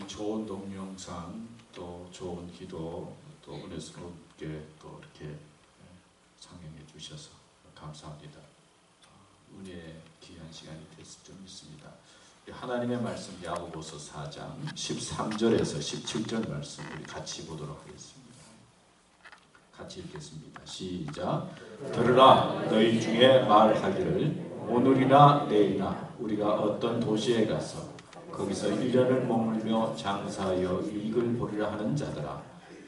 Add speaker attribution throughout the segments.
Speaker 1: 이 좋은 동영상 또 좋은 기도 또 은혜스럽게 또 이렇게 상영해 주셔서 감사합니다. 은혜의 귀한 시간이 됐을 줄 믿습니다. 하나님의 말씀 야고보서 4장 13절에서 17절 말씀 우리 같이 보도록 하겠습니다. 같이 읽겠습니다. 시작. 들으라, 너희 중에 말하기를 오늘이나 내일이나 우리가 어떤 도시에 가서 거기서 1년을 머물며 장사하여 이익을 보리라 하는 자들아,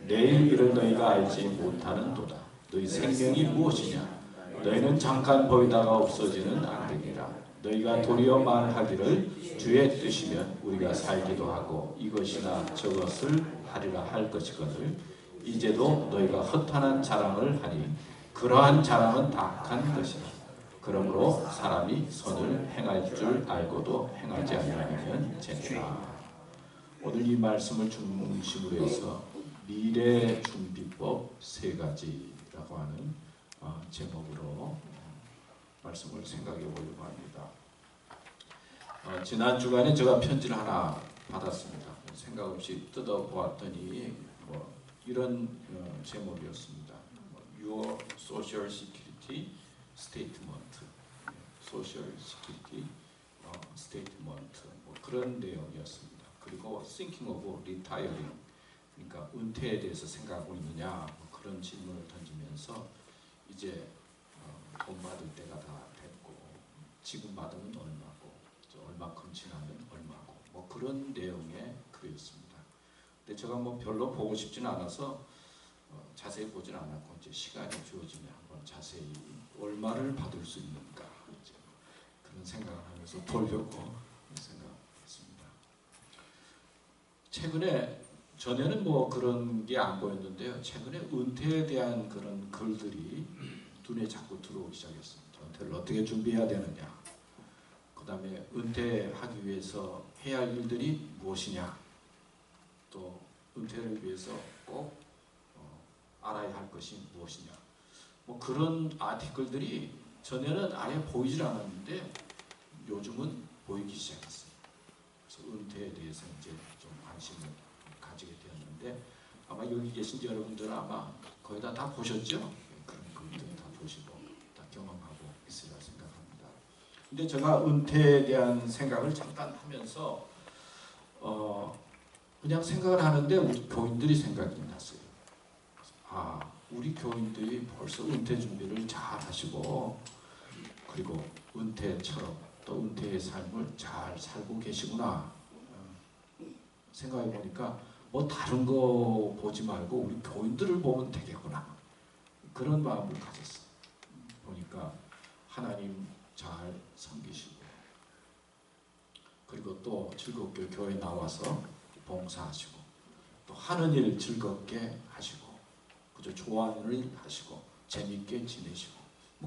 Speaker 1: 내일 일을 너희가 알지 못하는도다. 너희 생명이 무엇이냐? 너희는 잠깐 보이다가 없어지는 안개니라. 너희가 도리어 말하기를 주의 뜻이면 우리가 살기도 하고 이것이나 저것을 하리라 할 것이거늘 이제도 너희가 허탄한 자랑을 하니 그러한 자랑은 악한 것이라. 그러므로 사람이 선을 행할 줄 알고도 행하지 아니하면 죄니라. 오늘 이 말씀을 중심으로 해서 미래 준비법 3가지라고 하는 제목으로 말씀을 생각해 보려고 합니다. 지난 주간에 제가 편지를 하나 받았습니다. 생각 없이 뜯어보았더니 이런 제목이었습니다. Your Social Security Statement, Social Security Statement, 그런 내용이었습니다. 그리고 Thinking of Retiring, 그러니까 은퇴에 대해서 생각하고 있느냐, 그런 질문을 던지면서 이제 돈 받을 때가 다 됐고 지금 받으면 얼마고 얼마큼 지나면 얼마고 그런 내용의 글이었습니다. 근데 제가 별로 보고 싶지는 않아서 자세히 보진 않았고 이제 시간이 주어지면 한번 자세히 얼마를 받을 수 있는가 그런 생각을 하면서 보려고 생각했습니다. 최근에 전에는 그런 게 안 보였는데요. 최근에 은퇴에 대한 그런 글들이 눈에 자꾸 들어오기 시작했습니다. 은퇴를 어떻게 준비해야 되느냐, 그 다음에 은퇴하기 위해서 해야 할 일들이 무엇이냐, 또 은퇴를 위해서 꼭 알아야 할 것이 무엇이냐, 그런 아티클들이 전에는 아예 보이질 않았는데 요즘은 보이기 시작했어요. 그래서 은퇴에 대해서 이제 좀 관심을 가지게 되었는데 아마 여기 계신 여러분들은 아마 거의 다 보셨죠? 그런 것들 다 보시고 다 경험하고 있으리라 생각합니다. 근데 제가 은퇴에 대한 생각을 잠깐 하면서 그냥 생각을 하는데 우리 교인들이 생각이 났어요. 우리 교인들이 벌써 은퇴 준비를 잘 하시고 그리고 은퇴처럼 또 은퇴의 삶을 잘 살고 계시구나 생각해 보니까 다른 거 보지 말고 우리 교인들을 보면 되겠구나, 그런 마음을 가졌어요. 보니까 하나님 잘 섬기시고 그리고 또 즐겁게 교회 나와서 봉사하시고 또 하는 일 즐겁게 하시고 그저 좋아하는 일 하시고 재밌게 지내시고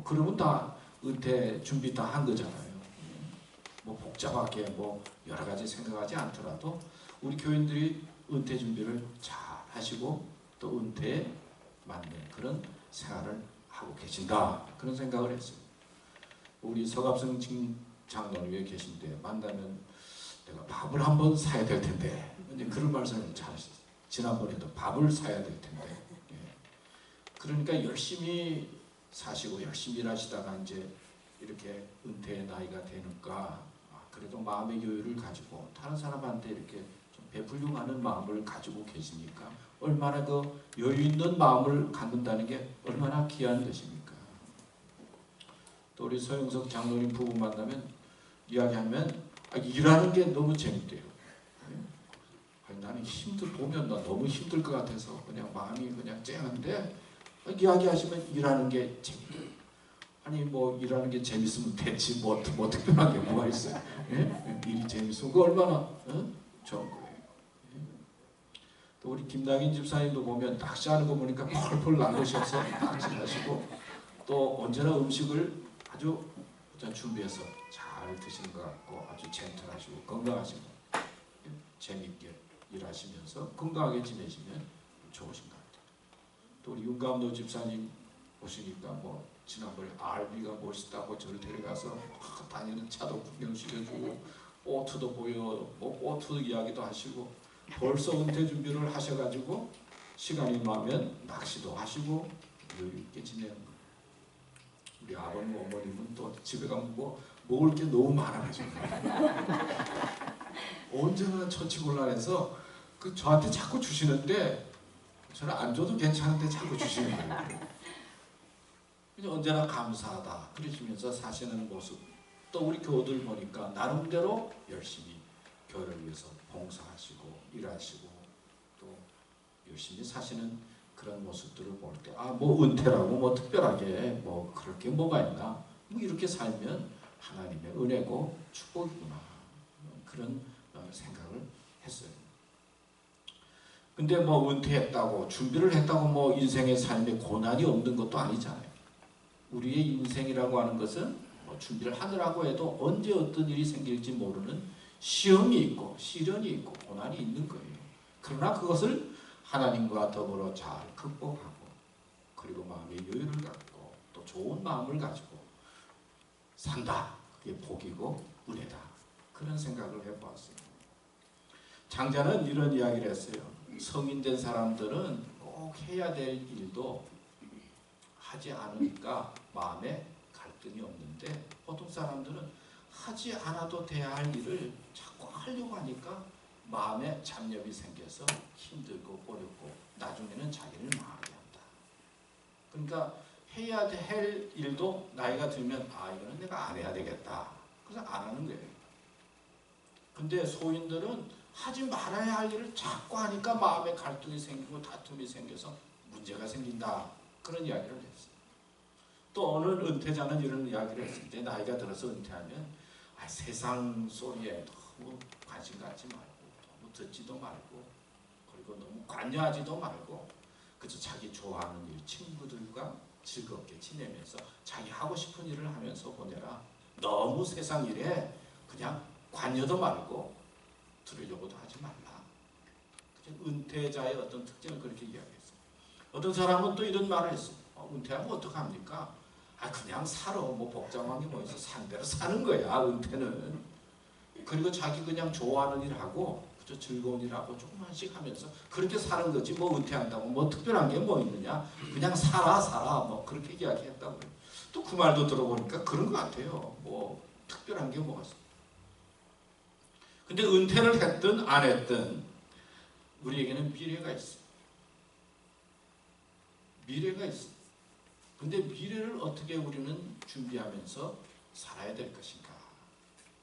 Speaker 1: 그러면 다 은퇴 준비 다 한 거잖아요. 복잡하게 여러 가지 생각하지 않더라도 우리 교인들이 은퇴 준비를 잘 하시고 또 은퇴에 맞는 그런 생활을 하고 계신다, 그런 생각을 했어요. 우리 서갑성 장로님에 계신데 만나면 내가 밥을 한번 사야 될 텐데, 근데 그런 말씀을 잘 하셨어요. 지난번에도 밥을 사야 될 텐데. 그러니까 열심히 사시고 열심히 일하시다가 이제 이렇게 은퇴의 나이가 되니까 그래도 마음의 여유를 가지고 다른 사람한테 이렇게 좀 베풀려고 하는 마음을 가지고 계시니까 얼마나 그 여유 있는 마음을 갖는다는 게 얼마나 귀한 것입니까? 또 우리 서영석 장로님 부부 만나면 이야기하면 일하는 게 너무 재밌대요. 나는 보면 나 너무 힘들 것 같아서 그냥 마음이 그냥 쨍한데 이야기하시면 일하는 게 재밌대요. 일하는 게 재밌으면 됐지 특별한 게 뭐가 있어요? 일이 재밌으면 그 얼마나 좋은 거예요. 또 우리 김남인 집사님도 보면 낚시하는 거 보니까 펄펄 낚으셔서 낚시하시고 또 언제나 음식을 아주 준비해서 잘 드시는 것 같고 아주 젠틀하시고 건강하시고 재밌게 일하시면서 건강하게 지내시면 좋으신 것 같아요. 또 우리 윤감도 집사님 보시니까 지난번에 RV가 멋있다고 저를 데려가서 다니는 차도 구경시켜주고 보트도 보여 보트 이야기도 하시고 벌써 은퇴 준비를 하셔가지고 시간이 나면 낚시도 하시고 여유 있게 지내는 거예요. 우리 아버님 어머님은 또 집에 가면 뭐 먹을 게 너무 많아가지고 언제나 처치곤란해서 그 저한테 자꾸 주시는데 저는 안 줘도 괜찮은데 자꾸 주시는 거예요. 언제나 감사하다 그러시면서 사시는 모습, 또 우리 교우들 보니까 나름대로 열심히 교회를 위해서 봉사하시고 일하시고 또 열심히 사시는 그런 모습들을 볼 때 아, 뭐 은퇴라고 뭐 특별하게 뭐 그럴 게 뭐가 있나, 뭐 이렇게 살면 하나님의 은혜고 축복이구나, 그런 생각을 했어요. 근데 뭐 은퇴했다고 준비를 했다고 뭐 인생의 삶에 고난이 없는 것도 아니잖아요. 우리의 인생이라고 하는 것은 뭐 준비를 하느라고 해도 언제 어떤 일이 생길지 모르는 시험이 있고 시련이 있고 고난이 있는 거예요. 그러나 그것을 하나님과 더불어 잘 극복하고 그리고 마음의 여유를 갖고 또 좋은 마음을 가지고 산다. 그게 복이고 은혜다. 그런 생각을 해보았어요. 장자는 이런 이야기를 했어요. 성인된 사람들은 꼭 해야 될 일도 하지 않으니까 마음에 갈등이 없는데 보통 사람들은 하지 않아도 돼야 할 일을 자꾸 하려고 하니까 마음에 잡념이 생겨서 힘들고 어렵고 나중에는 자기를 망하게 한다. 그러니까 해야 할 일도 나이가 들면 아, 이거는 내가 안 해야 되겠다. 그래서 안 하는 거예요. 근데 소인들은 하지 말아야 할 일을 자꾸 하니까 마음에 갈등이 생기고 다툼이 생겨서 문제가 생긴다. 그런 이야기를 했어요. 또 어느 은퇴자는 이런 이야기를 했을 때 나이가 들어서 은퇴하면 아, 세상 소리에 너무 관심 갖지 말고 너무 듣지도 말고 그리고 너무 관여하지도 말고 그저 자기 좋아하는 일, 친구들과 즐겁게 지내면서 자기 하고 싶은 일을 하면서 보내라. 너무 세상 일에 그냥 관여도 말고 들으려고도 하지 말라. 은퇴자의 어떤 특징을 그렇게 이야기했어요. 어떤 사람은 또 이런 말을 했어요. 은퇴하면 어떡합니까? 아, 그냥 살아. 뭐 복잡한 게 뭐 있어. 상대로 사는 거야, 은퇴는. 그리고 자기 그냥 좋아하는 일 하고 그저 즐거운 일 하고 조금만씩 하면서 그렇게 사는 거지. 뭐 은퇴한다고 뭐 특별한 게 뭐 있느냐. 그냥 살아. 뭐 그렇게 이야기했다고요. 또 그 말도 들어보니까 그런 것 같아요. 뭐 특별한 게 뭐가 있어. 근데 은퇴를 했든 안 했든 우리에게는 미래가 있어요. 미래가 있어요. 근데 미래를 어떻게 우리는 준비하면서 살아야 될 것인가?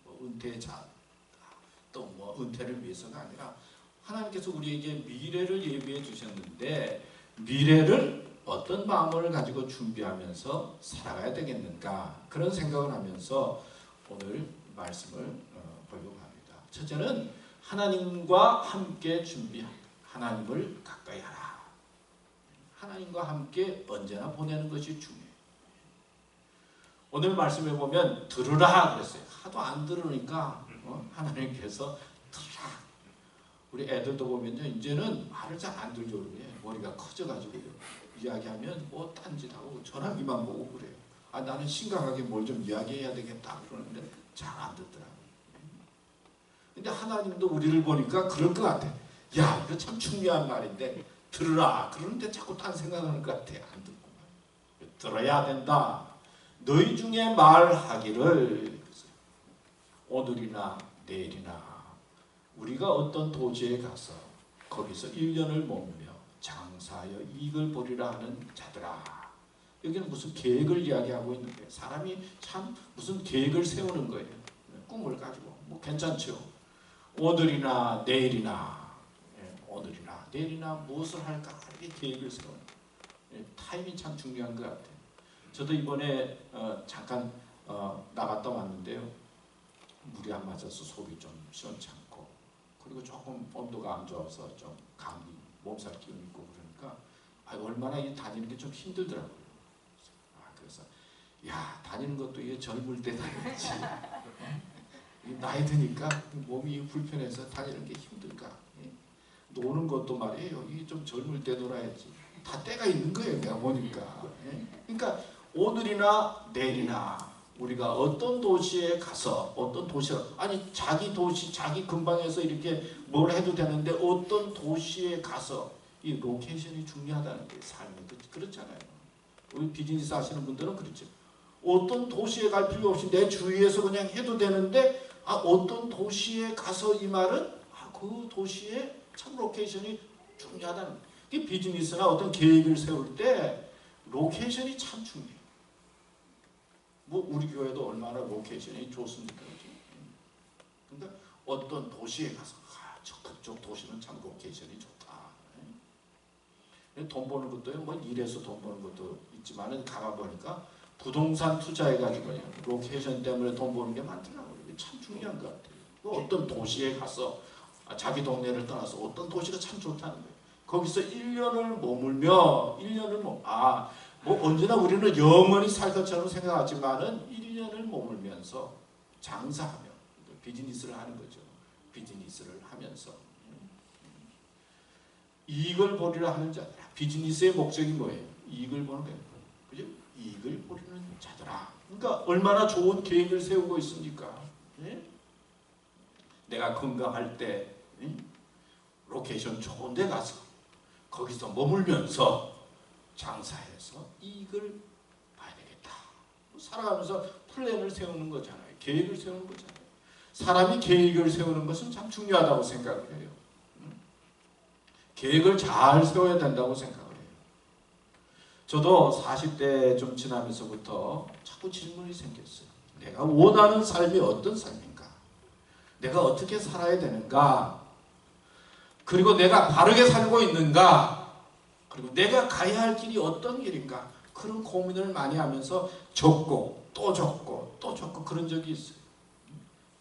Speaker 1: 뭐 은퇴자, 또 뭐 은퇴를 위해서가 아니라 하나님께서 우리에게 미래를 예비해 주셨는데 미래를 어떤 마음을 가지고 준비하면서 살아가야 되겠는가? 그런 생각을 하면서 오늘 말씀을 보려고 합니다. 첫째는 하나님과 함께 준비한다. 하나님을 가까이 하라. 하나님과 함께 언제나 보내는 것이 중요해요. 오늘 말씀에 보면 들으라 그랬어요. 하도 안 들으니까 하나님께서 들으라. 우리 애들도 보면요, 이제는 말을 잘 안 들죠. 머리가 커져가지고요. 이야기하면 뭐 딴짓하고 전화기만 보고 그래요. 아, 나는 심각하게 뭘 좀 이야기해야 되겠다 그러는데 잘 안 듣더라고요. 근데 하나님도 우리를 보니까 그럴 것 같아. 야, 이거 참 중요한 말인데 들으라 그러는데 자꾸 딴 생각하는 것 같아. 안 듣고 들어야 된다. 너희 중에 말하기를 오늘이나 내일이나 우리가 어떤 도시에 가서 거기서 1년을 머무며 장사하여 이익을 보리라 하는 자들아. 여기는 무슨 계획을 이야기하고 있는 거예요. 사람이 참 무슨 계획을 세우는 거예요. 꿈을 가지고 뭐 괜찮죠. 오늘이나 내일이나 오늘이나 내일이나 무엇을 할까 이렇게 계획을 세우는 타임이 참 중요한 것 같아요. 저도 이번에 잠깐 나갔다 왔는데요. 물이 안 맞아서 속이 좀 시원찮고 그리고 조금 온도가 안 좋아서 좀 감기, 몸살 기운 있고 그러니까 얼마나 다니는 게 좀 힘들더라고요. 그래서 야, 다니는 것도 이게 젊을 때 다니지. 나이 드니까 몸이 불편해서 다니는 게 힘들까. 노는 것도 말이에요. 이게 좀 젊을 때 놀아야지. 다 때가 있는 거예요. 내가 보니까. 그러니까 오늘이나 내일이나 우리가 어떤 도시에 가서 어떤 도시라 아니 자기 도시 자기 근방에서 이렇게 뭘 해도 되는데 어떤 도시에 가서 이 로케이션이 중요하다는 게 삶이 그렇잖아요. 우리 비즈니스 하시는 분들은 그렇죠. 어떤 도시에 갈 필요 없이 내 주위에서 그냥 해도 되는데 어떤 도시에 가서 이 말은 그 도시에 참 로케이션이 중요하다는 거예요. 이 비즈니스나 어떤 계획을 세울 때 로케이션이 참 중요해요. 뭐 우리 교회도 얼마나 로케이션이 좋습니까? 그러니까 어떤 도시에 가서 그쪽 도시는 참 로케이션이 좋다. 돈 버는 것도요. 뭐 일해서 돈 버는 것도 있지만은 가만 보니까 부동산 투자해가지고요. 로케이션 때문에 돈 버는 게 많더라고요. 참 중요한 것 같아요. 어떤 도시에 가서 자기 동네를 떠나서 어떤 도시가 참 좋다는 거예요. 거기서 1년을 머물며 1년을 뭐 언제나 우리는 영원히 살 것처럼 생각하지만은 1년을 머물면서 장사하며 비즈니스를 하는 거죠. 비즈니스를 하면서 이익을 보리라 하는 자들아. 비즈니스의 목적이 뭐예요? 이익을 보는 거예요. 그죠? 이익을 보리는 자들아. 그러니까 얼마나 좋은 계획을 세우고 있습니까? 예? 내가 건강할 때 로케이션 좋은 데 가서 거기서 머물면서 장사해서 이익을 봐야 되겠다. 살아가면서 플랜을 세우는 거잖아요. 계획을 세우는 거잖아요. 사람이 계획을 세우는 것은 참 중요하다고 생각을 해요. 계획을 잘 세워야 된다고 생각을 해요. 저도 40대 좀 지나면서부터 자꾸 질문이 생겼어요. 내가 원하는 삶이 어떤 삶인가? 내가 어떻게 살아야 되는가? 그리고 내가 바르게 살고 있는가? 그리고 내가 가야 할 길이 어떤 길인가? 그런 고민을 많이 하면서 적고 또 적고 또 적고 그런 적이 있어요.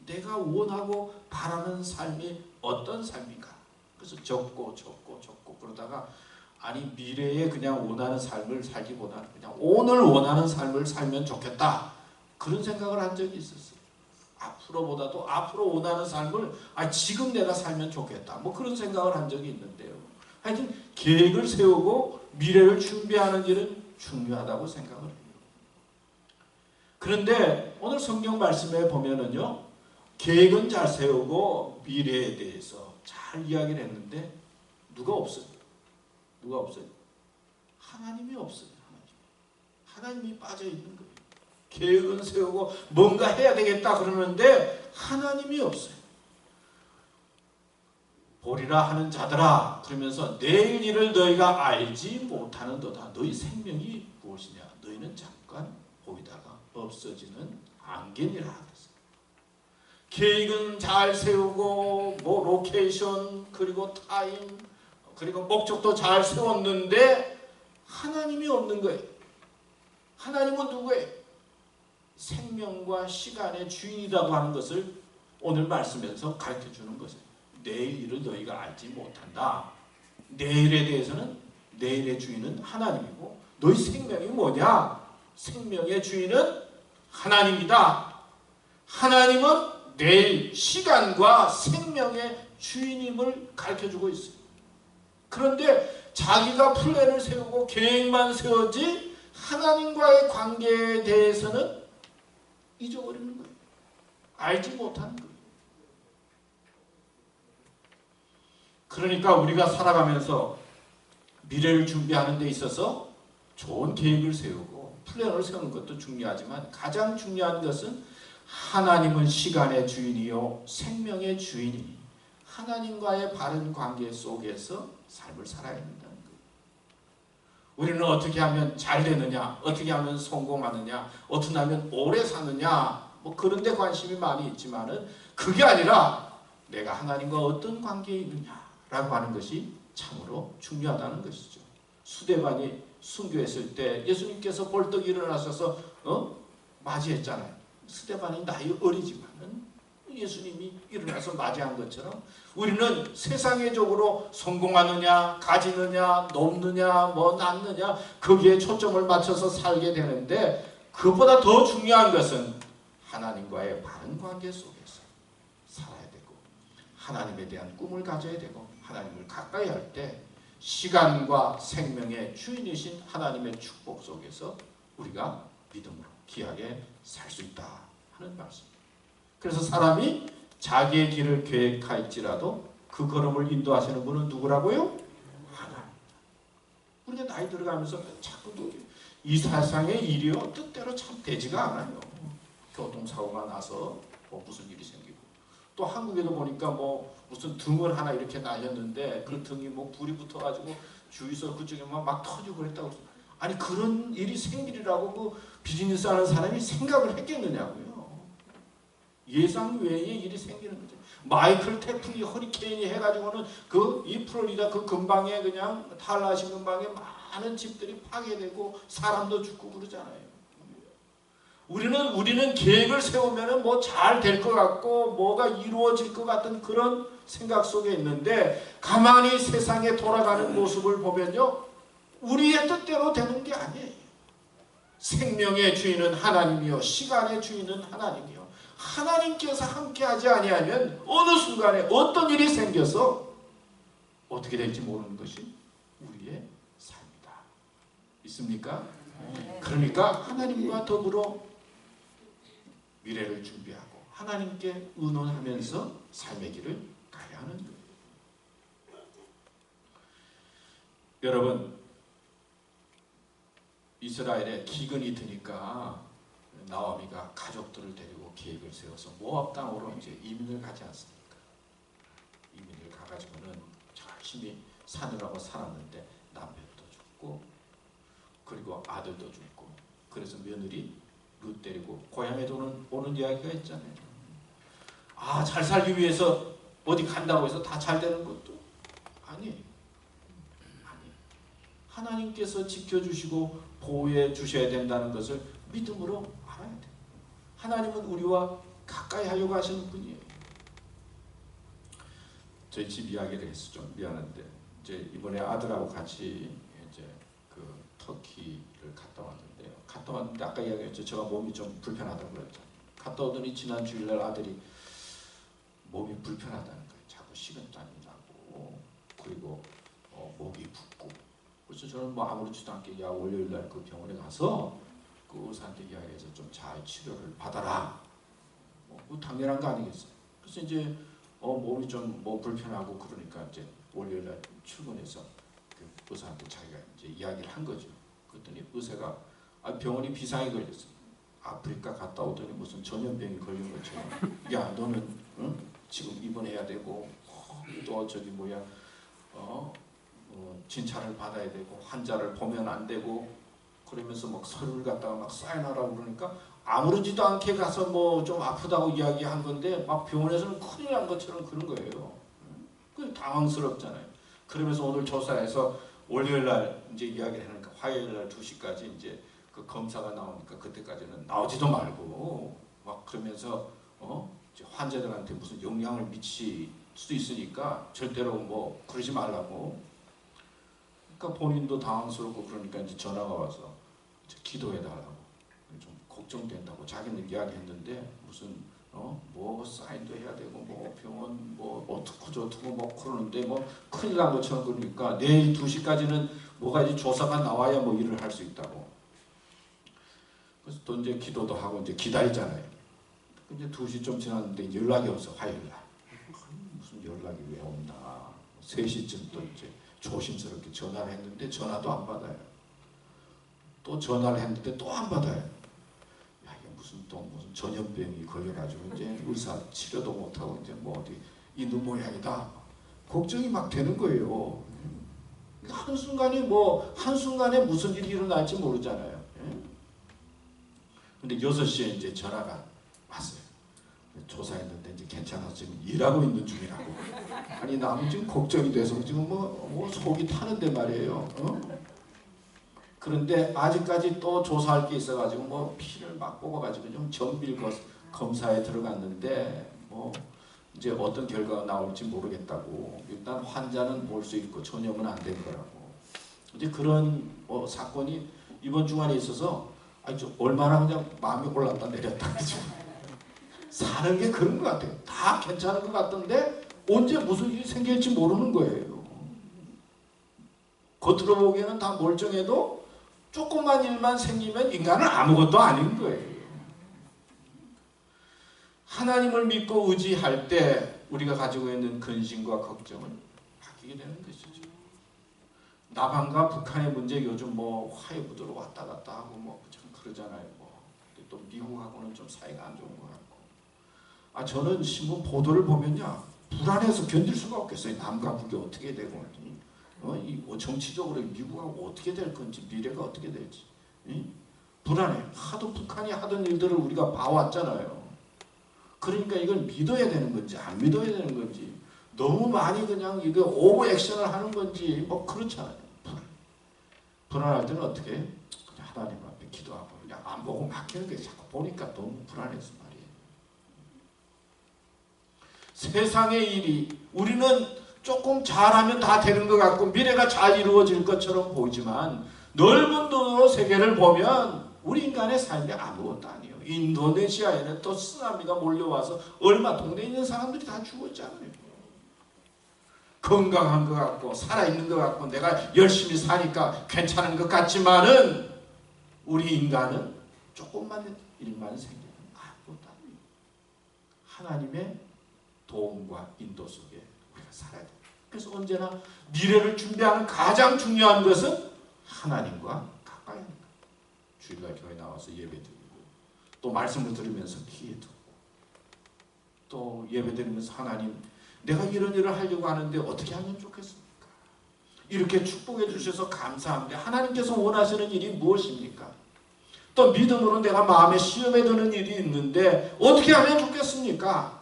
Speaker 1: 내가 원하고 바라는 삶이 어떤 삶인가? 그래서 적고 그러다가 미래에 그냥 원하는 삶을 살기보다는 그냥 오늘 원하는 삶을 살면 좋겠다. 그런 생각을 한 적이 있었어요. 앞으로보다도 앞으로 원하는 삶을 지금 내가 살면 좋겠다. 뭐 그런 생각을 한 적이 있는데요. 하여튼 계획을 세우고 미래를 준비하는 일은 중요하다고 생각을 해요. 그런데 오늘 성경 말씀에 보면은요. 계획은 잘 세우고 미래에 대해서 잘 이야기를 했는데 누가 없어요? 누가 없어요? 하나님이 없어요. 하나님이 빠져 있는 거예요. 계획은 세우고 뭔가 해야 되겠다 그러는데 하나님이 없어요. 보리라 하는 자들아 그러면서 내일 일을 너희가 알지 못하는도다. 너희 생명이 무엇이냐? 너희는 잠깐 보이다가 없어지는 안개니라 그랬어요. 계획은 잘 세우고 뭐 로케이션 그리고 타임 그리고 목적도 잘 세웠는데 하나님이 없는 거예요. 하나님은 누구예요? 생명과 시간의 주인이라고 하는 것을 오늘 말씀에서 가르쳐주는 것이에요. 내일 일을 너희가 알지 못한다. 내일에 대해서는 내일의 주인은 하나님이고 너희 생명이 뭐냐? 생명의 주인은 하나님이다. 하나님은 내일 시간과 생명의 주인임을 가르쳐주고 있어요. 그런데 자기가 플랜을 세우고 계획만 세우지 하나님과의 관계에 대해서는 잊어버리는 거예요. 알지 못하는 거예요. 그러니까 우리가 살아가면서 미래를 준비하는 데 있어서 좋은 계획을 세우고 플랜을 세우는 것도 중요하지만 가장 중요한 것은 하나님은 시간의 주인이요 생명의 주인이니 하나님과의 바른 관계 속에서 삶을 살아야 된다는 거예요. 우리는 어떻게 하면 잘 되느냐, 어떻게 하면 성공하느냐, 어떻게 하면 오래 사느냐, 뭐 그런 데 관심이 많이 있지만은 그게 아니라 내가 하나님과 어떤 관계에 있느냐라고 하는 것이 참으로 중요하다는 것이죠. 수데반이 순교했을 때 예수님께서 벌떡 일어나셔서 맞이했잖아요. 스데반이 나이 어리지만은 예수님이 일어나서 맞이한 것처럼 우리는 세상의적으로 성공하느냐, 가지느냐, 높느냐, 뭐 낳느냐 거기에 초점을 맞춰서 살게 되는데 그것보다 더 중요한 것은 하나님과의 바른 관계 속에서 살아야 되고 하나님에 대한 꿈을 가져야 되고 하나님을 가까이 할 때 시간과 생명의 주인이신 하나님의 축복 속에서 우리가 믿음으로 귀하게 살 수 있다 하는 말씀입니다. 그래서 사람이 자기의 길을 계획할지라도 그 걸음을 인도하시는 분은 누구라고요? 하나님. 우리가 나이 들어가면서 자꾸 이 세상의 일이요 뜻대로 참 되지가 않아요. 교통사고가 나서 뭐 무슨 일이 생기고, 또 한국에도 보니까 뭐 무슨 등을 하나 이렇게 날렸는데 그 등이 뭐 불이 붙어가지고 주위에서 그쪽에만 막 터지고 그랬다고. 아니 그런 일이 생기리라고 그 비즈니스 하는 사람이 생각을 했겠느냐고요. 예상 외의 일이 생기는 거죠. 마이클 태풍이 허리케인이 해가지고는 그 이 플로리다 그 근방에 그냥 탈라시 근방에 많은 집들이 파괴되고 사람도 죽고 그러잖아요. 우리는 계획을 세우면은 뭐 잘 될 것 같고 뭐가 이루어질 것 같은 그런 생각 속에 있는데, 가만히 세상에 돌아가는 모습을 보면요, 우리의 뜻대로 되는 게 아니에요. 생명의 주인은 하나님이요 시간의 주인은 하나님이요. 하나님께서 함께하지 아니하면 어느 순간에 어떤 일이 생겨서 어떻게 될지 모르는 것이 우리의 삶이다. 있습니까? 그러니까 하나님과 더불어 미래를 준비하고 하나님께 의논하면서 삶의 길을 가야 하는 거예요. 여러분, 이스라엘에 기근이 드니까 나오미가 가족들을 데리고 계획을 세워서 모압 땅으로 이제 이민을 가지 않습니까? 이민을 가가지고는 열심히 사느라고 살았는데 남편도 죽고 그리고 아들도 죽고, 그래서 며느리 룻 데리고 고향에 오는 이야기가 있잖아요. 아, 잘 살기 위해서 어디 간다고 해서 다 잘 되는 것도 아니에요. 하나님께서 지켜주시고 보호해 주셔야 된다는 것을 믿음으로 알아야 돼요. 하나님은 우리와 가까이 하려고 하시는 분이에요. 저희 집 이야기를 해서 좀 미안한데, 이제 이번에 아들하고 같이 이제 그 터키를 갔다 왔는데 아까 이야기했죠. 제가 몸이 좀 불편하다고 그랬죠. 갔다 오더니 지난 주일날 아들이 몸이 불편하다는 거예요. 자꾸 식은땀이 나고 그리고 목이 붓고. 그래서 저는 뭐 아무렇지도 않게 야 월요일날 그 병원에 가서 그 의사한테 이야기해서 좀 잘 치료를 받아라. 뭐 당연한 거 아니겠어요. 그래서 이제 몸이 좀 뭐 불편하고 그러니까 이제 월요일날 출근해서 그 의사한테 자기가 이제 이야기를 한 거죠. 그랬더니 의사가 병원이 비상이 걸렸어. 아프리카 갔다 오더니 무슨 전염병이 걸린 것처럼 야 너는 응? 지금 입원해야 되고 또 저기 뭐야 진찰을 받아야 되고 환자를 보면 안 되고 그러면서 막 서류를 갖다가 막 사인하라고 그러니까 아무렇지도 않게 가서 뭐 좀 아프다고 이야기한 건데 막 병원에서는 큰일 난 것처럼 그런 거예요. 그 당황스럽잖아요. 그러면서 오늘 조사해서 월요일날 이제 이야기를 하니까 화요일날 2시까지 이제 그 검사가 나오니까 그때까지는 나오지도 말고 막 그러면서 이제 환자들한테 무슨 영향을 미칠 수도 있으니까 절대로 뭐 그러지 말라고. 그러니까 본인도 당황스럽고 그러니까 이제 전화가 와서 이제 기도해달라고 좀 걱정된다고 자기는 이야기했는데 무슨 뭐 사인도 해야 되고 뭐 병원 뭐 어떻고 저떻고 뭐 그러는데 뭐 큰일 난 것처럼 그러니까 내일 2시까지는 뭐가 이제 조사가 나와야 뭐 일을 할 수 있다고. 그래서 또 이제 기도도 하고 이제 기다리잖아요. 이제 2시 지났는데 이제 연락이 없어. 화요일날 무슨 연락이 왜 없나. 3시쯤 또 이제 조심스럽게 전화를 했는데 전화도 안 받아요. 또 전화를 했는데 또 안 받아요. 야 이게 무슨 전염병이 걸려가지고 이제 의사 치료도 못하고 이제 뭐 어디 있는 모양이다. 걱정이 막 되는 거예요. 한순간에 무슨 일이 일어날지 모르잖아요. 근데 6시에 이제 전화가 왔어요. 조사했는데 이제 괜찮아서 지금 일하고 있는 중이라고. 아니 나는 지금 걱정이 돼서 지금 뭐 속이 타는데 말이에요. 그런데 아직까지 또 조사할 게 있어가지고 뭐 피를 막 뽑아가지고 좀 정밀 검사에 들어갔는데 뭐 이제 어떤 결과가 나올지 모르겠다고. 일단 환자는 볼 수 있고 전염은 안 된 거라고. 이제 그런 사건이 이번 주간에 있어서 좀 얼마나 그냥 마음이 올랐다 내렸다 그죠. 사는 게 그런 것 같아요. 다 괜찮은 것 같던데 언제 무슨 일이 생길지 모르는 거예요. 겉으로 보기에는 다 멀쩡해도 조그만 일만 생기면 인간은 아무것도 아닌 거예요. 하나님을 믿고 의지할 때 우리가 가지고 있는 근심과 걱정은 바뀌게 되는 것이죠. 남한과 북한의 문제 요즘 뭐 화해부도로 왔다 갔다 하고 뭐 좀 그러잖아요. 뭐 또 미국하고는 좀 사이가 안 좋은 것 같고. 저는 신문 보도를 보면요, 불안해서 견딜 수가 없겠어요. 남과 북이 어떻게 되고 정치적으로 미국하고 어떻게 될 건지, 미래가 어떻게 될지 불안해. 하도 북한이 하던 일들을 우리가 봐왔잖아요. 그러니까 이걸 믿어야 되는 건지 안 믿어야 되는 건지, 너무 많이 그냥 이거 오버 액션을 하는 건지 뭐 그렇잖아요. 불안할 때는 어떻게 해? 그냥 하나님 앞에 기도하고 그냥 안 보고 막히는 게 자꾸 보니까 너무 불안해서 말이에요. 세상의 일이 우리는 조금 잘하면 다 되는 것 같고 미래가 잘 이루어질 것처럼 보이지만, 넓은 눈으로 세계를 보면 우리 인간의 삶이 아무것도 아니에요. 인도네시아에는 또 쓰나미가 몰려와서 얼마 동네에 있는 사람들이 다 죽었잖아요. 건강한 것 같고 살아있는 것 같고 내가 열심히 사니까 괜찮은 것 같지만은, 우리 인간은 조금만 일만 생기면 아무것도 아니에요. 하나님의 도움과 인도 속에 우리가 살아야 돼요. 그래서 언제나 미래를 준비하는 가장 중요한 것은 하나님과 가까이 하는 거예요. 주일날 교회 나와서 예배드리고 또 말씀을 들으면서 귀에 듣고 또 예배드리면서 하나님, 내가 이런 일을 하려고 하는데 어떻게 하면 좋겠습니까? 이렇게 축복해 주셔서 감사합니다. 하나님께서 원하시는 일이 무엇입니까? 또 믿음으로 내가 마음에 시험에 드는 일이 있는데 어떻게 하면 좋겠습니까?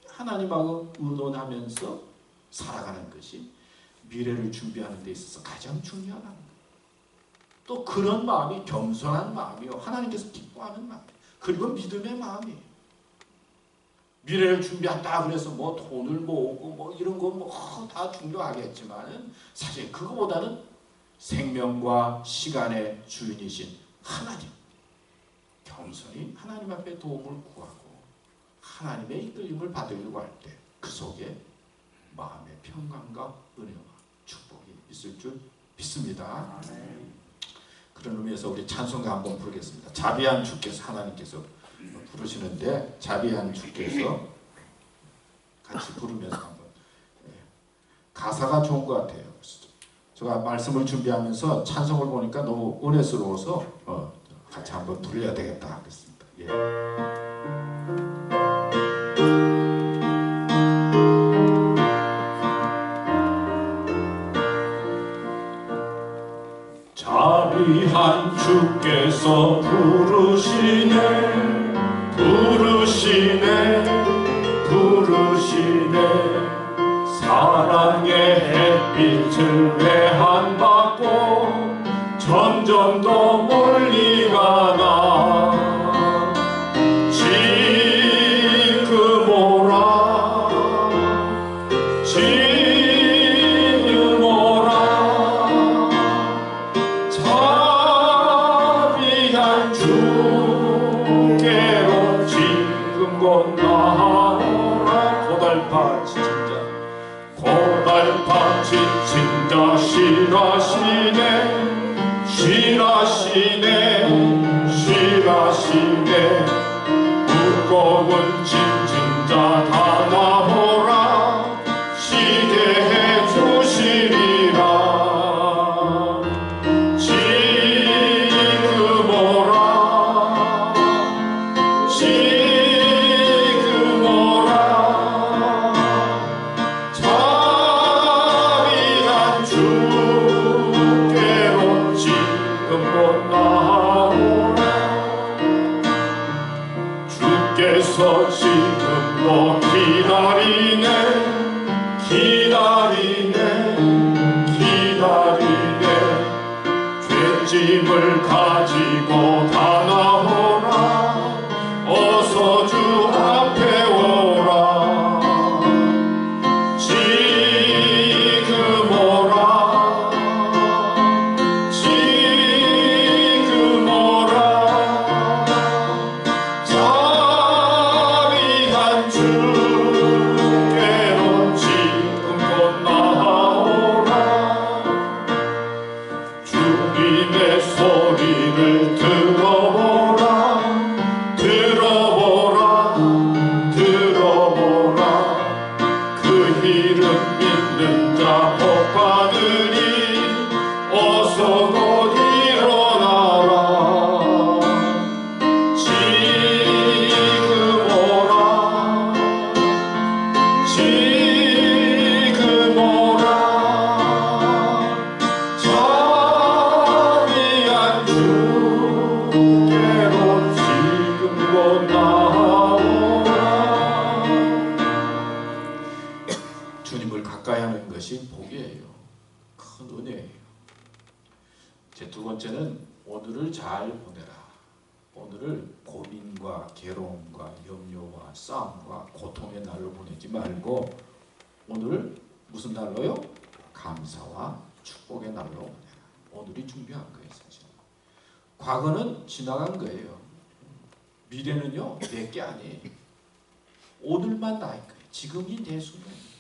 Speaker 1: 하나님하고 의논하면서 살아가는 것이 미래를 준비하는 데 있어서 가장 중요하다는 거예요. 또 그런 마음이 겸손한 마음이요, 하나님께서 기뻐하는 마음, 그리고 믿음의 마음이에요. 미래를 준비한다 그래서 뭐 돈을 모으고 뭐 이런 거 뭐 다 중요하겠지만은 사실 그거보다는 생명과 시간의 주인이신 하나님, 겸손히 하나님 앞에 도움을 구하고 하나님의 이끌림을 받으려고 할 때 그 속에 마음의 평강과 은혜와 축복이 있을 줄 믿습니다. 그런 의미에서 우리 찬송가 한번 부르겠습니다. 자비한 주께서, 하나님께서 부르시는데 자비한 주께서 같이 부르면서 한번, 가사가 좋은 것 같아요. 제가 말씀을 준비하면서 찬송을 보니까 너무 은혜스러워서 같이 한번 부르야 되겠다 하겠습니다.
Speaker 2: 자비한 주께서 부르시네, 사랑의 햇빛을 외한받고 점점 더 멀리 가나 지금 오라 지금 오라 자비한 주께로 지금 곧 나오라. 고달파 지친 자 실하시네 무거운 짐진 자 다 나오라. 쉬게 해주시리라. 지금 오라 지금 오라 자비한 주께로 지금 곧 나오라. 주께서 지금도 기다리네 죄짐을 가지고 다 나오라. 어서 주 앞에 오라. 지금 오라 지금 오라 자비한 주께로 지금 곧 나오라. 주님의 소리를 들어보라. 믿는 자 복받으리 어서 곧 일어나라 지금 오라 지금 오라 자비한 주께로 지금 곧 나오라.
Speaker 1: 주님을 가까이 하는 것이 복이에요. 큰 은혜예요. 제 두 번째는 오늘을 잘 보내라. 오늘을 고민과 괴로움과 염려와 싸움과 고통의 날로 보내지 말고 오늘을 무슨 날로요? 감사와 축복의 날로 보내라. 오늘이 중요한 거예요, 사실. 과거는 지나간 거예요. 미래는요, 내게 아니에요. 오늘만 나의 거예요. 지금이 내 순간이에요.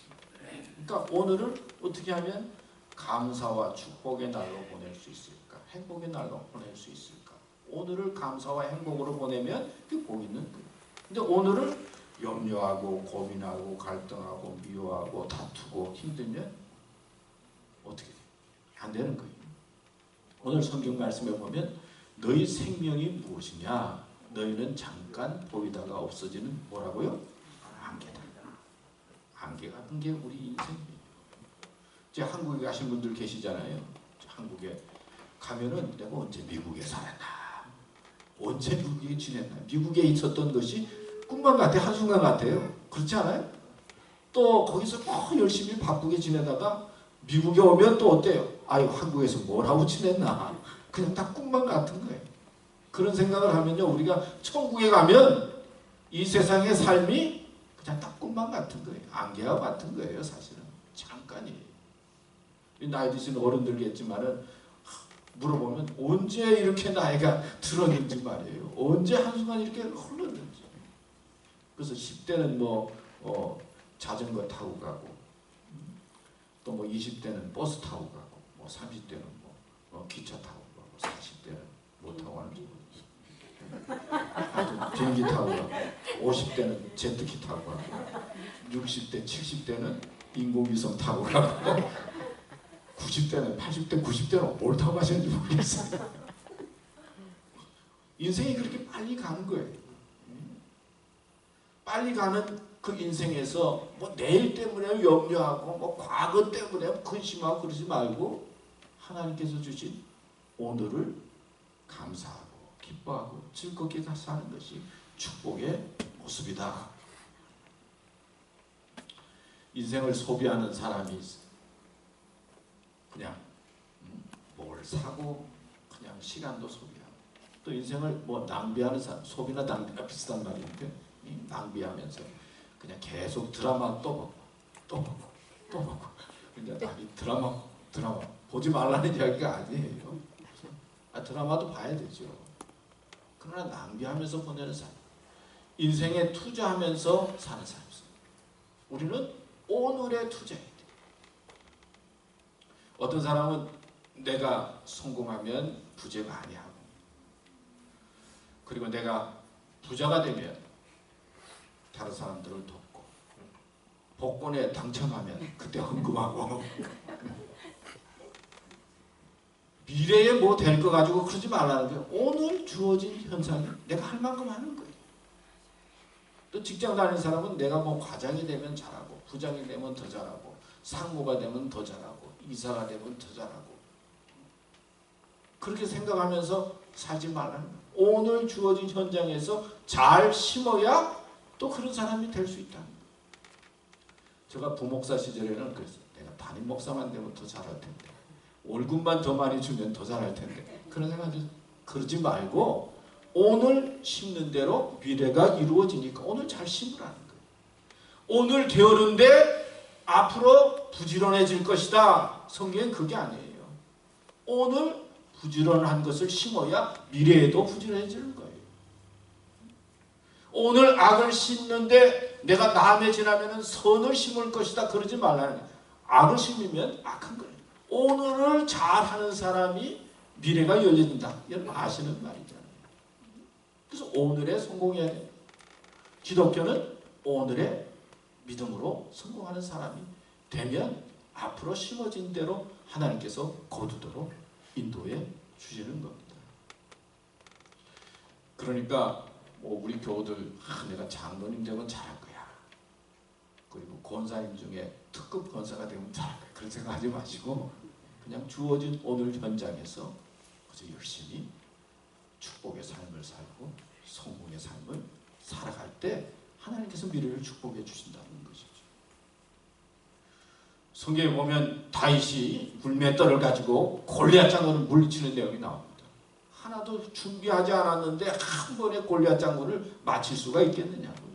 Speaker 1: 그러니까 오늘을 어떻게 하면 감사와 축복의 날로 보낼 수 있을까? 행복의 날로 보낼 수 있을까? 오늘을 감사와 행복으로 보내면 그게 복 있는 거예요. 근데 오늘을 염려하고 고민하고 갈등하고 미워하고 다투고 힘들면 어떻게 돼요? 안 되는 거예요. 오늘 성경 말씀에 보면 너희 생명이 무엇이냐? 너희는 잠깐 보이다가 없어지는 뭐라고요? 안개다. 안개 같은 게 우리 인생이에요. 이제 한국에 가신 분들 계시잖아요. 한국에 가면은 내가 언제 미국에 살았나? 언제 미국에 지냈나? 미국에 있었던 것이 꿈만 같아, 한순간 같아요. 그렇지 않아요? 또 거기서 열심히 바쁘게 지내다가 미국에 오면 또 어때요? 아유, 한국에서 뭘 하고 지냈나? 그냥 딱 꿈만 같은 거예요. 그런 생각을 하면요, 우리가 천국에 가면 이 세상의 삶이 그냥 딱 꿈만 같은 거예요. 안개와 같은 거예요, 사실은. 잠깐이에요. 나이 드신 어른들겠지만은 물어보면 언제 이렇게 나이가 들었는지 말이에요. 언제 한순간 이렇게 흘렀는지. 그래서 10대는 자전거 타고 가고, 또 20대는 버스 타고 가고, 30대는 기차 타고 가고, 40대는 뭐 타고 가는지 모르겠어요. 비행기 타고 가고, 50대는 제트기 타고 가고, 60대, 70대는 인공위성 타고 가고, 90대는, 80대, 90대는 뭘 타고 가시는지 모르겠어요. 인생이 그렇게 빨리 가는 거예요. 빨리 가는 그 인생에서 내일 때문에 염려하고 과거 때문에 근심하고 그러지 말고 하나님께서 주신 오늘을 감사하고 기뻐하고 즐겁게 사는 것이 축복의 모습이다. 인생을 소비하는 사람이 있어요. 그냥 뭘 사고 그냥 시간도 소비하고, 또 인생을 낭비하는 사람, 소비나 낭비가 비슷한 말인데 낭비하면서 그냥 계속 드라마 또 보고 그러니까 드라마 보지 말라는 이야기가 아니에요. 드라마도 봐야 되죠. 그러나 낭비하면서 보내는 삶, 인생에 투자하면서 사는 삶. 우리는 오늘에 투자해야 돼. 어떤 사람은 내가 성공하면 부재 많이 하고, 그리고 내가 부자가 되면 다른 사람들을 돕고, 복권에 당첨하면 그때 헌금하고 미래에 뭐 될 거 가지고 그러지 말라는 게 오늘 주어진 현상이 내가 할 만큼 하는 거예요. 또 직장 다니는 사람은 내가 과장이 되면 잘하고, 부장이 되면 더 잘하고, 상무가 되면 더 잘하고, 이사가 되면 더 잘하고, 그렇게 생각하면서 살지 말라는 거예요. 오늘 주어진 현장에서 잘 심어야 또 그런 사람이 될 수 있다. 제가 부목사 시절에는 그랬어요. 내가 담임 목사만 되면 더 잘할 텐데, 월급만 더 많이 주면 더 잘할 텐데, 그런 생각이 그러지 말고 오늘 심는 대로 미래가 이루어지니까 오늘 잘 심으라는 거예요. 오늘 게으른데 앞으로 부지런해질 것이다. 성경은 그게 아니에요. 오늘 부지런한 것을 심어야 미래에도 부지런해지는 거예요. 오늘 악을 심는데 내가 다음에 지나면 선을 심을 것이다. 그러지 말라는 거예요. 악을 심으면 악한 거예요. 오늘을 잘하는 사람이 미래가 열려진다. 이건 아시는 말이잖아요. 그래서 오늘에 성공해야 돼요. 기독교는 오늘의 믿음으로 성공하는 사람이 되면 앞으로 심어진 대로 하나님께서 거두도록 인도해 주시는 겁니다. 그러니까 뭐 우리 교우들 내가 장로님 되면 잘할 거야. 그리고 권사님 중에 특급 권사가 되면 잘할 거야. 그런 생각하지 마시고 그냥 주어진 오늘 현장에서 그저 열심히 축복의 삶을 살고 성공의 삶을 살아갈 때 하나님께서 미래를 축복해 주신다는 것이죠. 성경에 보면 다윗이 굴맷돌을 가지고 골리앗 장군을 물리치는 내용이 나옵니다. 하나도 준비하지 않았는데 한 번에 골리앗 장군을 마칠 수가 있겠느냐고요.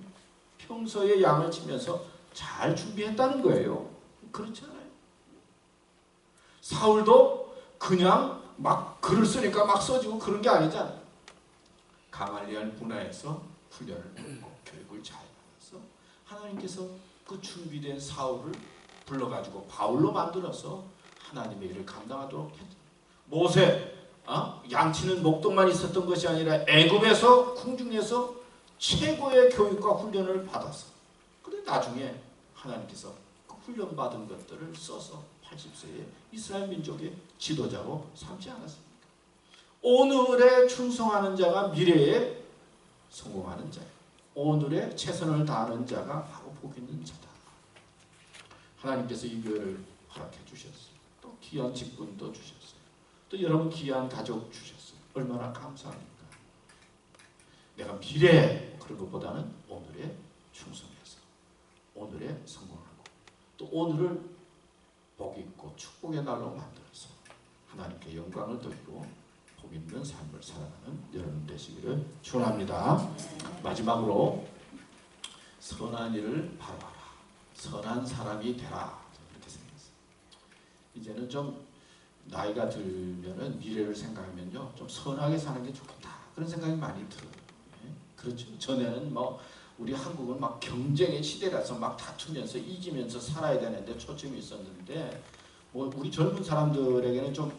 Speaker 1: 평소에 양을 치면서 잘 준비했다는 거예요. 그렇잖아요. 사울도 그냥 막 글을 쓰니까 막 써지고 그런 게 아니잖아요. 가말리엘 문화에서 훈련을 받고 교육을 잘 받아서 하나님께서 그 준비된 사울을 불러가지고 바울로 만들어서 하나님의 일을 감당하도록 했죠. 모세 양치는 목동만 있었던 것이 아니라 애굽에서 궁중에서 최고의 교육과 훈련을 받았어. 그런데 나중에 하나님께서 그 훈련받은 것들을 써서 80세에 이스라엘 민족의 지도자로 삼지 않았습니까? 오늘에 충성하는 자가 미래에 성공하는 자예요. 오늘에 최선을 다하는 자가 바로 복 있는 자다. 하나님께서 이 교회를 허락해 주셨어요. 또 귀한 직분도 주셨어요. 또 여러분 귀한 가족 주셨어요. 얼마나 감사합니까? 내가 미래 그런 것보다는 오늘에 충성해서 오늘에 성공하고 또 오늘을 복 있고 축복의 날로 만들어서 하나님께 영광을 돌리고 복 있는 삶을 살아가는 여러분 되시기를 축원합니다. 마지막으로 선한 일을 바라봐라. 선한 사람이 되라. 이렇게 생각했어요. 이제는 좀 나이가 들면은 미래를 생각하면요, 좀 선하게 사는 게 좋겠다. 그런 생각이 많이 들어요. 예? 그렇죠. 전에는 뭐 우리 한국은 막 경쟁의 시대라서 막 다투면서 이기면서 살아야 되는데 초점이 있었는데 뭐 우리 젊은 사람들에게는 좀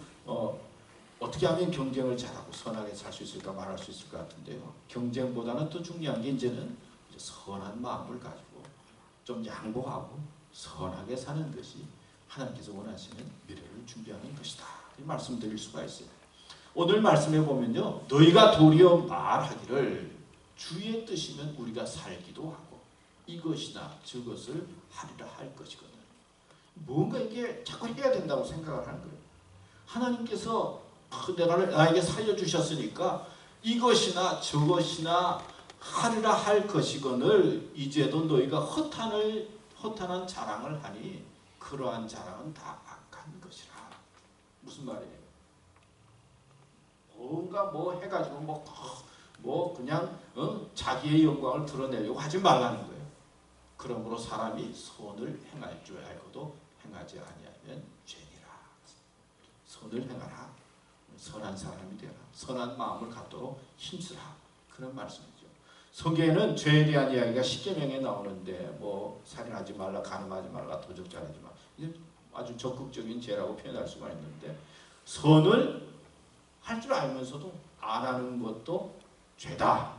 Speaker 1: 어떻게 하면 경쟁을 잘하고 선하게 살 수 있을까 말할 수 있을 것 같은데요. 경쟁보다는 더 중요한 게 이제는 선한 마음을 가지고 좀 양보하고 선하게 사는 것이 하나님께서 원하시는 미래를 준비하는 것이다. 이 말씀드릴 수가 있어요. 오늘 말씀에 보면요, 너희가 도리어 말하기를 주의 뜻이면 우리가 살기도 하고 이것이나 저것을 하리라 할 것이거든. 뭔가 이게 자꾸 해야 된다고 생각을 하는 거예요. 하나님께서 내가 나에게 살려주셨으니까 이것이나 저것이나 하리라 할 것이거늘 이제도 너희가 허탄한 자랑을 하니 그러한 자랑은 다 악한 것이라. 무슨 말이에요? 뭔가 뭐 해가지고 뭐 그냥 자기의 영광을 드러내려고 하지 말라는 거예요. 그러므로 사람이 선을 행할 줄 알고도 행하지 아니하면 죄니라. 선을 행하라. 선한 사람이 되라. 선한 마음을 갖도록 힘쓰라. 그런 말씀이죠. 성경에는 죄에 대한 이야기가 십계명에 나오는데 뭐 살인하지 말라, 간음하지 말라, 도적질하지 말라. 이게 아주 적극적인 죄라고 표현할 수가 있는데 선을 할 줄 알면서도 안 하는 것도 죄다.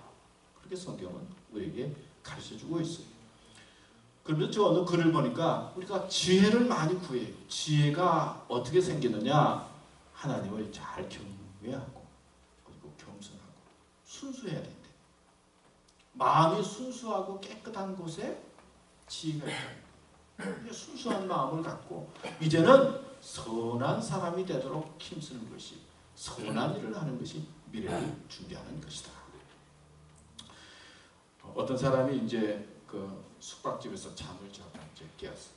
Speaker 1: 그렇게 성경은 우리에게 가르쳐주고 있어요. 그러면서 저 어느 글을 보니까 우리가 지혜를 많이 구해요. 지혜가 어떻게 생기느냐? 하나님을 잘 경외하고 그리고 겸손하고 순수해야 된대. 마음이 순수하고 깨끗한 곳에 지혜가 있다. 순수한 마음을 갖고 이제는 선한 사람이 되도록 힘쓰는 것이, 선한 일을 하는 것이 미래를 준비하는 것이다. 어떤 사람이 이제 그 숙박집에서 잠을 자고 이제 깨었어.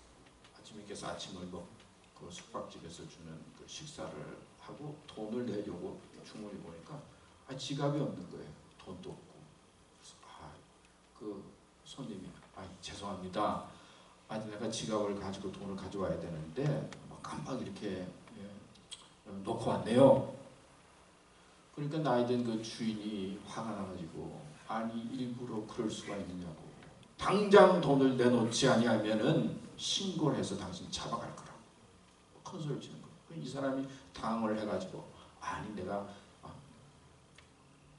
Speaker 1: 아침에 깨서 아침을 그 숙박집에서 주는 그 식사를 하고 돈을 내려고 주머니 보니까 지갑이 없는 거예요. 돈도 없고. 그래서 그 손님이 죄송합니다. 내가 지갑을 가지고 돈을 가져와야 되는데 깜빡 이렇게 놓고 왔네요. 그러니까 나이 든 그 주인이 화가 나가지고 일부러 그럴 수가 있느냐고. 당장 돈을 내놓지 아니하면은 신고를 해서 당신 잡아갈 거라고 큰 소리를 치는 거예요. 이 사람이 당황을 해가지고 내가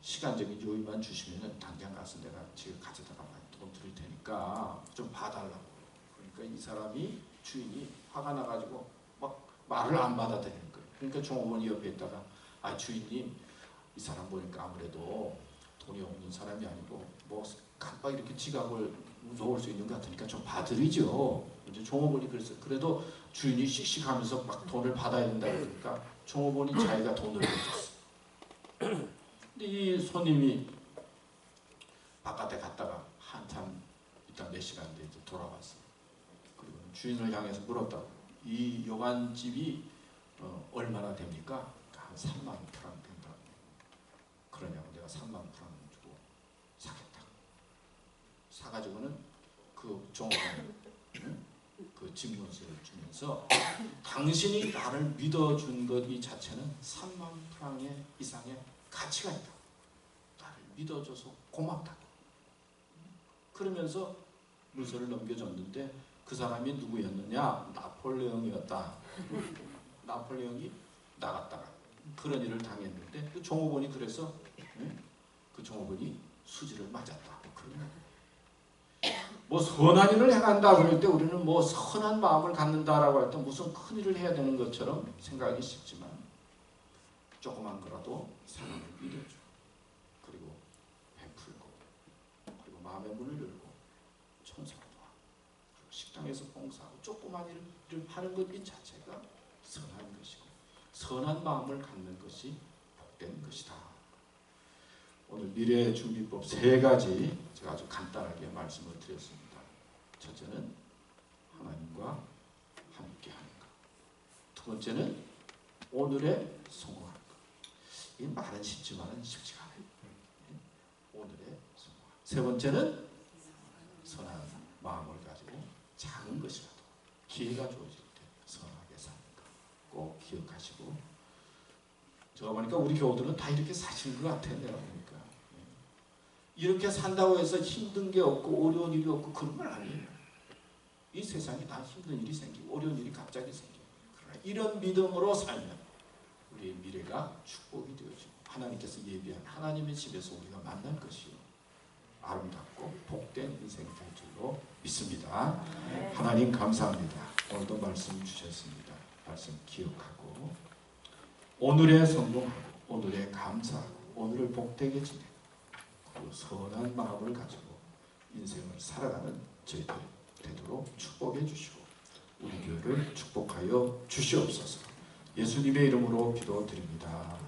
Speaker 1: 시간적인 여유만 주시면은 당장 가서 내가 지금 가져다가 돈 드릴 테니까 좀 봐달라고. 그러니까 이 사람이 주인이 화가 나가지고 막 말을 안 받아들이는 거예요. 그러니까 종업원이 옆에 있다가 아 주인님 이 사람 보니까 아무래도 돈이 없는 사람이 아니고 뭐 깜빡 이렇게 지갑을 놓을 수 있는 것 같으니까 좀 봐드리죠. 이제 종업원이 그랬어요. 그래도 주인이 씩씩하면서 막 돈을 받아야 된다 그러니까 종업원이 자기가 돈을 해줬어. 근데 이 손님이 바깥에 갔다가 한참 있다 몇 시간 뒤에 돌아왔어. 그리고 주인을 향해서 물었다고. 이 요관집이 얼마나 됩니까? 한 3만 프랑 된다. 그러냐고. 내가 3만 프랑 주고 사겠다. 사가지고는 그 종업원 그 집문서를 주면서 당신이 나를 믿어준 것 이 자체는 3만 프랑의 이상의 가치가 있다. 나를 믿어줘서 고맙다. 그러면서 문서를 넘겨줬는데 그 사람이 누구였느냐? 나폴레옹이었다. 나폴레옹이 나갔다가 그런 일을 당했는데 그 종업원이 그래서 그 종업원이 수지를 맞았다. 뭐 선한 일을 행한다 그럴 때 우리는 뭐 선한 마음을 갖는다라고 할 때 무슨 큰 일을 해야 되는 것처럼 생각하기 쉽지만 조그만 거라도 사람을 믿어줘. 그리고 베풀고 그리고 마음의 문을 열고 천사도 그리고 식당에서 봉사하고 조그만 일을 하는 것 이 자체가 선한 것이고 선한 마음을 갖는 것이 복된 것이다. 오늘 미래 준비법 3가지 제가 아주 간단하게 말씀을 드렸습니다. 첫째는 하나님과 함께하는 것. 두 번째는 오늘에 성공하는 것. 이 말은 쉽지만 쉽지가 않아요. 오늘에 성공하는 것. 세 번째는 선한 마음을 가지고 작은 것이라도 기회가 주어질 때 선하게 사는 것. 꼭 기억하시고 제가 보니까 우리 교우들은 다 이렇게 사시는 것 같아요. 내가 보니까. 이렇게 산다고 해서 힘든 게 없고 어려운 일이 없고 그런 건 아니에요. 이 세상에 다 힘든 일이 생기고 어려운 일이 갑자기 생겨요. 그러나 이런 믿음으로 살면 우리의 미래가 축복이 되어지고 하나님께서 예비한 하나님의 집에서 우리가 만날 것이요 아름답고 복된 인생이 될 줄로 믿습니다. 하나님 감사합니다. 오늘도 말씀 주셨습니다. 말씀 기억하고 오늘의 성공하고 오늘의 감사하고 오늘을 복되게 지내고 그리고 선한 마음을 가지고 인생을 살아가는 저희들 되도록 축복해 주시고 우리 교회를 축복하여 주시옵소서. 예수님의 이름으로 기도드립니다.